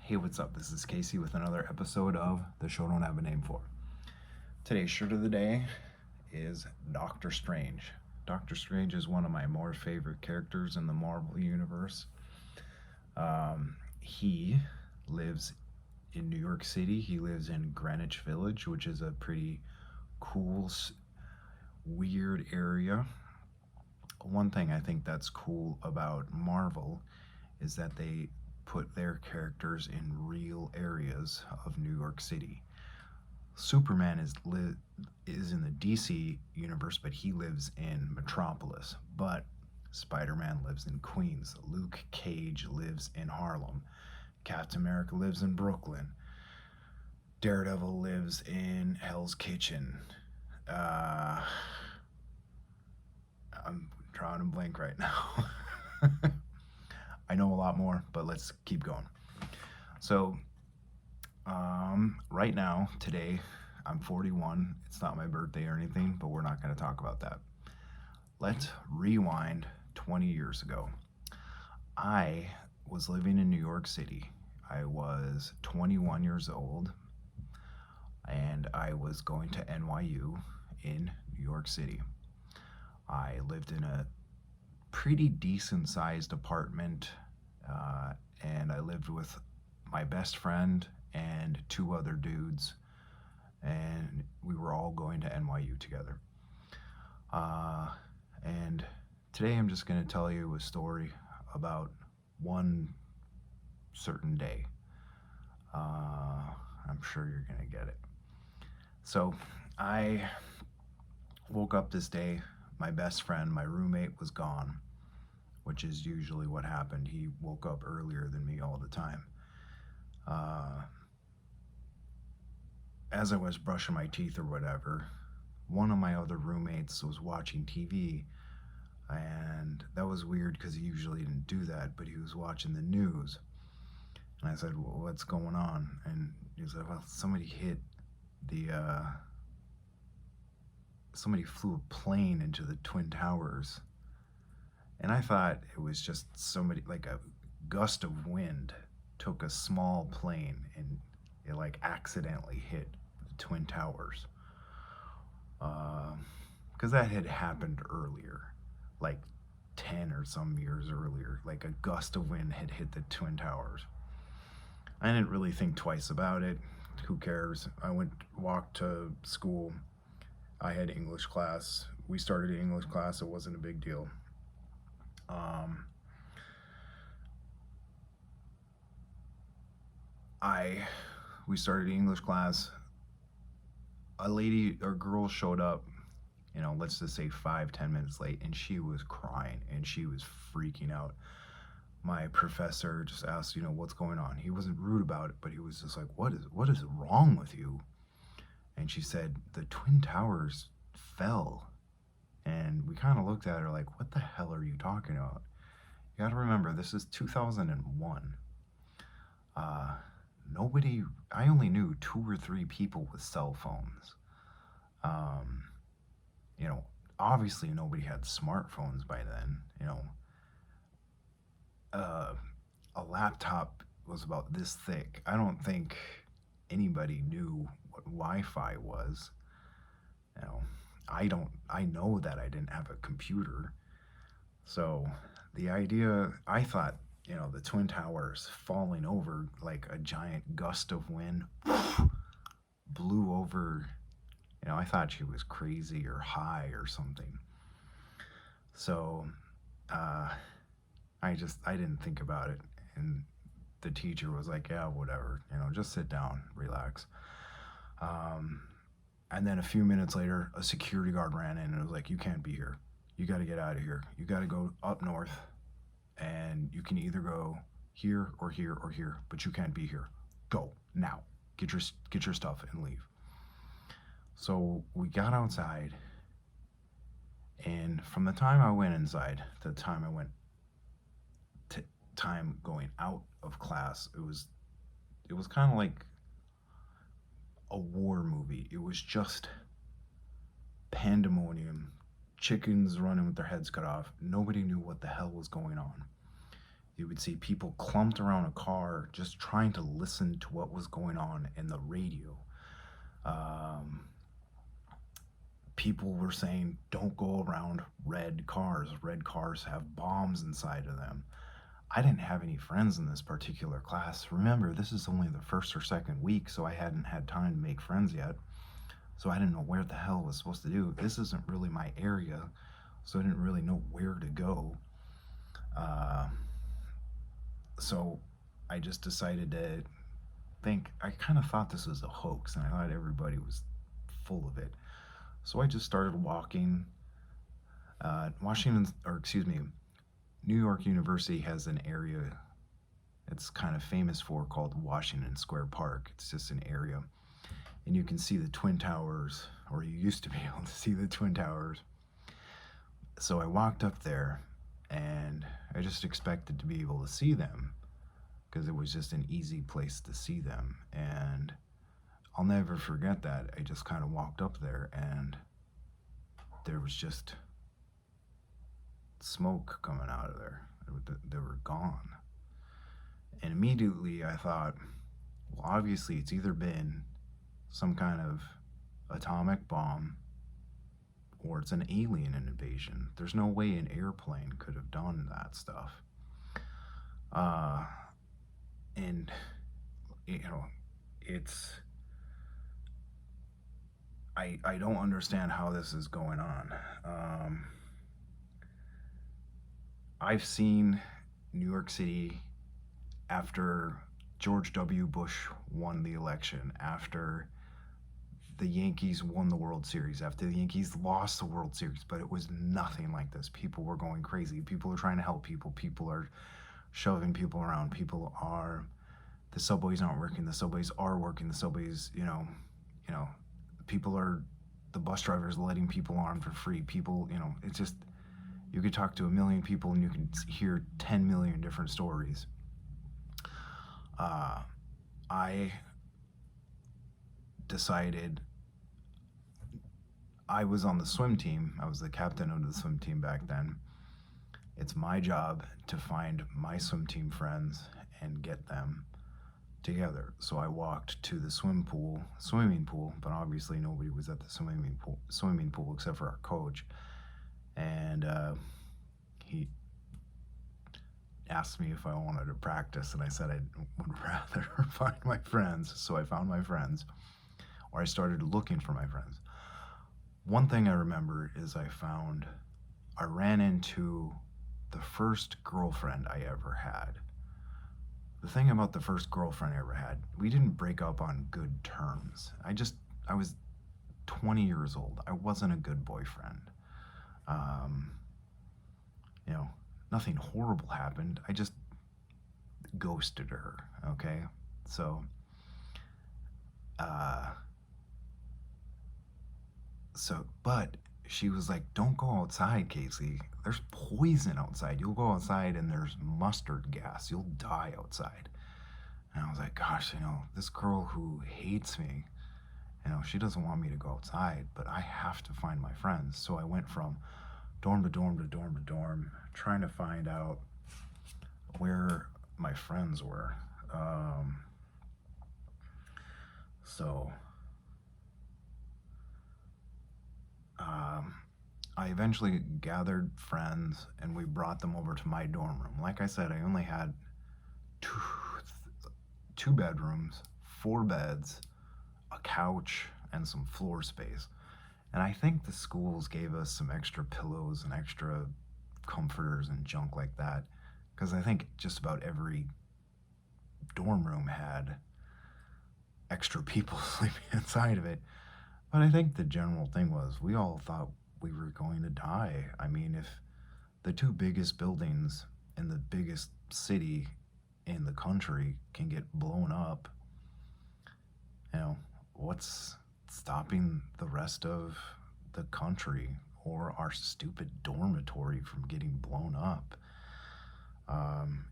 Hey, what's up? This is Casey with another episode of The Show Don't Have a Name For. Today's shirt of the day is Doctor Strange. Doctor Strange is one of my more favorite characters in the Marvel Universe. He lives in New York City. He lives in Greenwich Village, which is a pretty cool, weird area. One thing I think that's cool about Marvel is that they put their characters in real areas of New York City. Superman is in the DC universe, but he lives in Metropolis. But Spider-Man lives in Queens. Luke Cage lives in Harlem. Captain America lives in Brooklyn. Daredevil lives in Hell's Kitchen. I'm drawing a blank right now. I know a lot more, but let's keep going. So, right now, today, I'm 41. It's not my birthday or anything, but we're not going to talk about that. Let's rewind 20 years ago. I was living in New York City. I was 21 years old, and I was going to NYU in New York City. I lived in a pretty decent sized apartment, and I lived with my best friend and two other dudes, and we were all going to NYU together. And today I'm just going to tell you a story about one certain day. I'm sure you're going to get it. So I woke up this day. My best friend, my roommate, was gone, which is usually what happened. He woke up earlier than me all the time. As I was brushing my teeth or whatever, one of my other roommates was watching TV, and that was weird because he usually didn't do that, but he was watching the news. And I said, well, what's going on? And he said, well, somebody flew a plane into the Twin Towers. And I thought it was just somebody, like a gust of wind took a small plane and it like accidentally hit the Twin Towers. Because that had happened earlier, like 10 or some years earlier. Like a gust of wind had hit the Twin Towers. I didn't really think twice about it. Who cares? I walked to school. I had English class. We started English class. It wasn't a big deal. We started English class. A lady or girl showed up, let's just say 5-10 minutes late, and she was crying and she was freaking out. My professor just asked, what's going on? He wasn't rude about it, but he was just like, what is wrong with you? And she said, the Twin Towers fell. And we kind of looked at her like, what the hell are you talking about? You gotta remember, this is 2001. I only knew 2 or 3 people with cell phones. Obviously nobody had smartphones by then. A laptop was about this thick. I don't think anybody knew what Wi-Fi was. I know that I didn't have a computer. So the idea, I thought, the Twin Towers falling over like a giant gust of wind blew over. I thought she was crazy or high or something. So I didn't think about it. And the teacher was like, yeah, whatever, just sit down, relax. And then a few minutes later, a security guard ran in and was like, you can't be here. You got to get out of here. You got to go up north, and you can either go here or here or here, but you can't be here. Go now. Get your stuff and leave. So we got outside, and from the time I went inside to the time I went to time going out of class, it was kind of like a war movie. It was just pandemonium, chickens running with their heads cut off. Nobody knew what the hell was going on. You would see people clumped around a car just trying to listen to what was going on in the radio. Um, People were saying, don't go around red cars. Red cars have bombs inside of them. I didn't have any friends in this particular class. Remember, this is only the first or second week, so I hadn't had time to make friends yet. So I didn't know where the hell I was supposed to do. This isn't really my area, so I didn't really know where to go. Uh, so I just decided to think, I kind of thought this was a hoax, and I thought everybody was full of it. So I just started walking. New York University has an area it's kind of famous for called Washington Square Park. It's just an area. And you can see the Twin Towers, or you used to be able to see the Twin Towers. So I walked up there and I just expected to be able to see them because it was just an easy place to see them. And I'll never forget that. I just kind of walked up there and there was just smoke coming out of there. They were gone. And immediately I thought, well, obviously it's either been some kind of atomic bomb or it's an alien invasion. There's no way an airplane could have done that stuff. And, it's. I don't understand how this is going on. I've seen New York City after George W. Bush won the election, after the Yankees won the World Series, after the Yankees lost the World Series, but it was nothing like this. People were going crazy. People are trying to help people. People are shoving people around. The subways aren't working. The subways are working. The subways, the bus drivers letting people on for free. People, it's just, you could talk to 1 million people and you can hear 10 million different stories. I decided I was on the swim team. I was the captain of the swim team back then. It's my job to find my swim team friends and get them together. So I walked to the swimming pool, but obviously nobody was at the swimming pool except for our coach. And he asked me if I wanted to practice, and I said I would rather find my friends. So I found my friends, or I started looking for my friends. One thing I remember is I ran into the first girlfriend I ever had. The thing about the first girlfriend I ever had, we didn't break up on good terms. I was 20 years old. I wasn't a good boyfriend. Nothing horrible happened. I just ghosted her, okay? So, but she was like, don't go outside, Casey. There's poison outside. You'll go outside and there's mustard gas. You'll die outside. And I was like, gosh, this girl who hates me, she doesn't want me to go outside, but I have to find my friends. So I went from dorm to dorm to dorm to dorm, trying to find out where my friends were. I eventually gathered friends and we brought them over to my dorm room. Like I said, I only had two bedrooms, 4 beds, a couch, and some floor space. And I think the schools gave us some extra pillows and extra comforters and junk like that, because I think just about every dorm room had extra people sleeping inside of it. But I think the general thing was we all thought we were going to die. I mean, if the 2 biggest buildings in the biggest city in the country can get blown up, what's stopping the rest of the country or our stupid dormitory from getting blown up?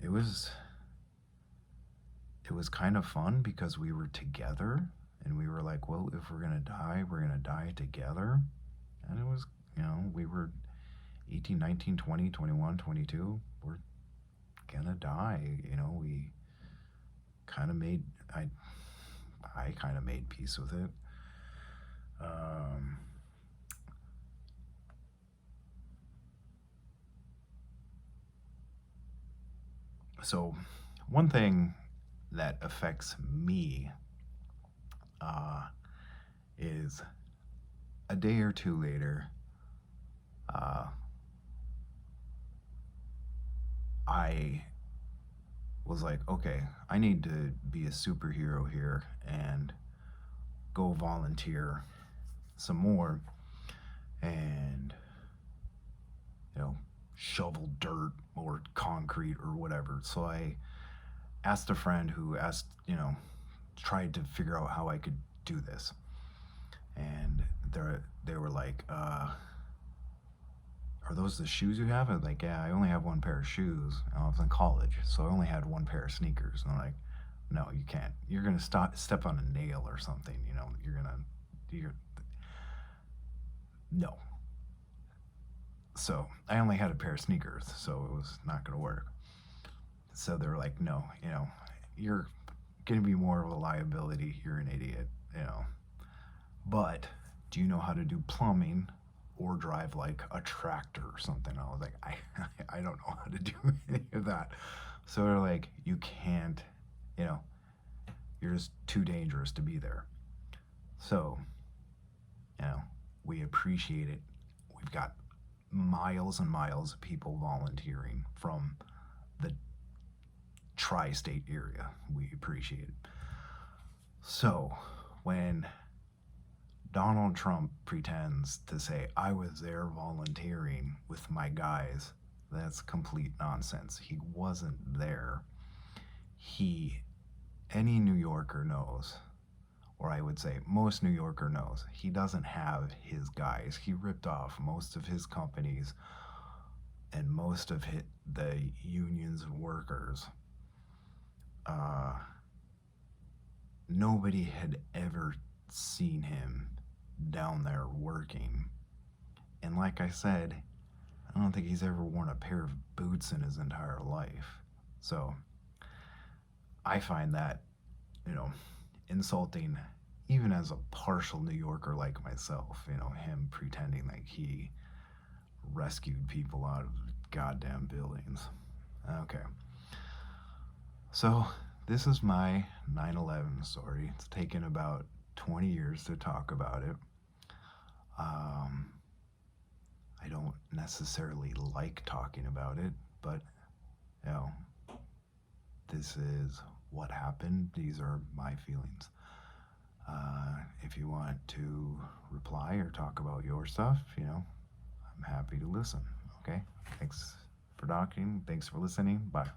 It was kind of fun because we were together and we were like, well, if we're gonna die together. And it was, we were 18, 19, 20, 21, 22. We're gonna die. We kind of made, I, I kind of made peace with it. Um, so, one thing that affects me uh, is a day or two later, uh, I was like, okay, I need to be a superhero here and go volunteer some more and, you know, shovel dirt or concrete or whatever. So I asked a friend who tried to figure out how I could do this. And they were like, are those the shoes you have? I was like, yeah, I only have one pair of shoes. And I was in college, so I only had one pair of sneakers. And I'm like, no, you can't. You're gonna step on a nail or something. You're no. So I only had a pair of sneakers, so it was not gonna work. So they were like, no, you're gonna be more of a liability. You're an idiot. But do you know how to do plumbing or drive like a tractor or something? I was like, I don't know how to do any of that. So they're like, you can't, you know, you're just too dangerous to be there. So, you know, we appreciate it. We've got miles and miles of people volunteering from the tri state area. We appreciate it. So, when Donald Trump pretends to say, I was there volunteering with my guys, that's complete nonsense. He wasn't there. He, any New Yorker knows, or I would say most New Yorker knows, he doesn't have his guys. He ripped off most of his companies and most of the unions and workers. Uh, Nobody had ever seen him down there working. And like I said, I don't think he's ever worn a pair of boots in his entire life. So I find that, you know, insulting, even as a partial New Yorker like myself, him pretending like he rescued people out of goddamn buildings. Okay. So this is my 9/11 story. It's taken about 20 years to talk about it. I don't necessarily like talking about it, but you know, this is what happened. These are my feelings. If you want to reply or talk about your stuff, I'm happy to listen. Okay? Thanks for talking. Thanks for listening. Bye.